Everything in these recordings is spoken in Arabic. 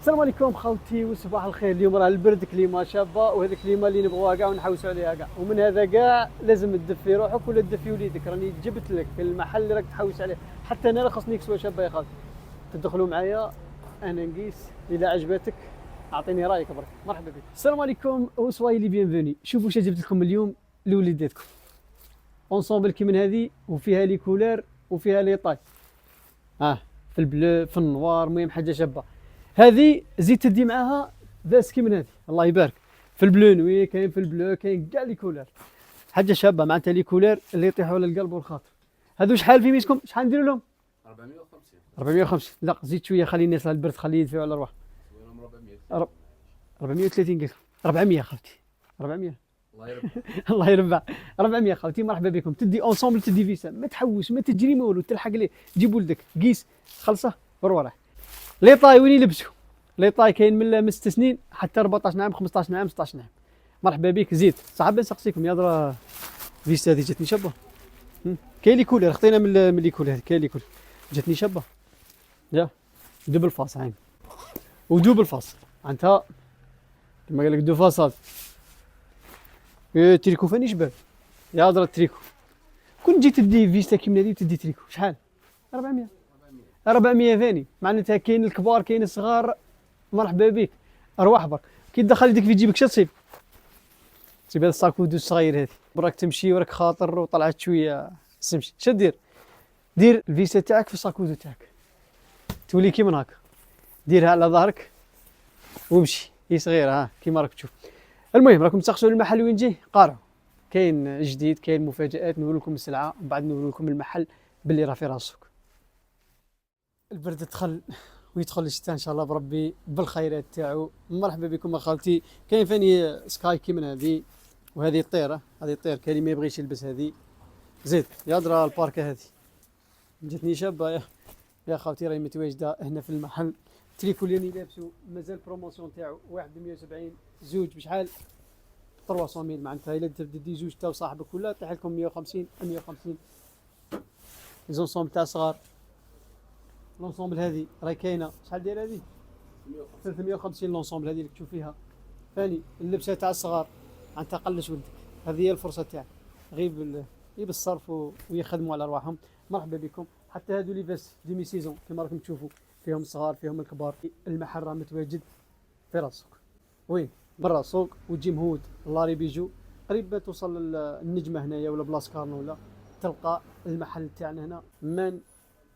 السلام عليكم خاوتي وصباح الخير. اليوم راه البرد كليمه شابه، وهذه الكليمه اللي نبغوها كاع ونحوسوا عليها كاع، ومن هذا كاع لازم تدفي روحك ولا تدفي وليدك. راني جبت لك في المحل اللي راك تحوس عليه، حتى انا راه خصني كسوه شابه يا خالتي. تدخلوا معايا انا نقيس. اذا عجبتك اعطيني رايك برك. مرحبا بك. السلام عليكم وسوايلي بيانفوني. شوفوا واش جبت لكم اليوم لوليداتكم. اونصومبل كي من هذه وفيها لي كولور وفيها لي طاي. في البلو في النوار، المهم حاجه شابه. هذه زيد تدي معاها فاسكي من هذه، الله يبارك. في البلو نوي كاين، في البلو كاين كاع لي كولور، حاجه شابه معناتها لي كولور اللي يطيحوا على القلب والخاطر. هذو شحال في ميسكم؟ شحال نديروا لهم؟ 450. 450. لا زيد شويه، خلي الناس البرد خليه يدفعوا على الارواح. وينهم 400؟ 430 قلت 400 خالتي. 400 الله يربح. الله يربح. 400 خالتي. مرحبا بكم. تدي اونصومبل، تدي فيسا، ما تحوس ما تجري ما والو، تلحق ليه. جيب ولدك قيس خلصه بروح. لي طاي وين يلبسوا؟ لي طاي كاين من 6 سنين حتى 14 عام، 15 عام، 16 عام. مرحبا بك. زيد صعب نسقسيكم يا درا فيستا هذه جاتني شابه. كاين لي كولور خطينا من لي كولور، كاين لي كولور جاتني شابه. يا دوبل فاس عين ودوبل فاس معناتها كما قال لك دو فاصات. تريكو فاني شباب يا درا التريكو. كون جيت تدي فيستا كيما هذه تدي تريكو شحال؟ 400. 400 ثاني معناتها كاين الكبار كاين الصغار. مرحبا بك. ارواح برك. كي تدخل يدك في جيبك شتصيب؟ تصيب هذا الساكودو الصغير هذه، براك تمشي وراك خاطر وطلعت شويه تمشي. شدير دير الفيسا تاعك في الساكودو تاعك، تولي كيما هكا. ديرها على ظهرك وامشي. هي صغيره كيما راك تشوف. المهم راكم تسقسوا المحل وين جاي، قارعوا. كاين جديد، كاين مفاجات، نوري لكم السلعه ومن بعد نوري لكم المحل باللي راه في راسك. البرد دخل ويدخل الشتاء ان شاء الله بربي بالخيرات تاعو. مرحبا بكم اخوتي. كاين فاني سكاي كي من هذه، وهذه الطيره، هذه الطير كاين اللي ما يبغيش يلبس هذه. زيد يا درا الباركه هذه جاتني شابه يا خاوتي. راهي متواجده هنا في المحل. التريكو اللي راني لابسو مازال البروموسيون تاعو، واحد ب 170، زوج بشحال؟ 300 معناتها الا تدي زوج تاع صاحبك ولا طيح لكم 150 150. زونسومبل تاع صغار. لونسومبل هذه راهي كاينه شحال دايره هذه؟ 350. لونسومبل هذه اللي تشوف فيها ثاني اللبسه تاع الصغار معناتها قلش ولدك. هذه هي الفرصه تاعك، غير بالصرف ويخدموا على ارواحهم. مرحبا بكم. حتى هذو ليفاس ديمي سيزون كما راكم تشوفوا، فيهم الصغار فيهم الكبار. المحل راه متواجد في راسك. وين؟ برا السوق وتجي مهود لاري بيجو قريب توصل النجمه هنايا ولا بلاص كارنو، ولا تلقى المحل تاعنا هنا مان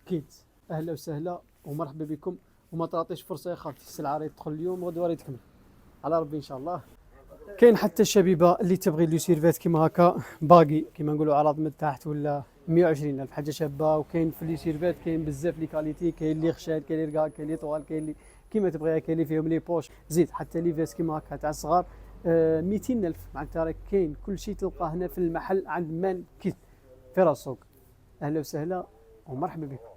كيدز. اهلا وسهلا ومرحبا بكم. وما تعطيش فرصه يا خالتي، السلعه راهي تدخل اليوم وغدوه راهي تكمل على ربي ان شاء الله. كاين حتى الشبيبه اللي تبغي لي سيرفات كيما هكا باقي كيما نقولوا عرض من تحت ولا 120 الف حاجه شابه. وكاين في لي سيرفات كاين بزاف لي كاليتي، كاين اللي خشاد كاين اللي رقاق كاين اللي طوال كاين اللي كيما تبغيها، كاين اللي فيهم لي بوش. زيد حتى لي فيس كيما هكا تاع الصغار 200 الف معناتها راه كاين كل شيء تلقاه هنا في المحل عند مان كيت في راس السوق. اهلا وسهلا ومرحبا بكم.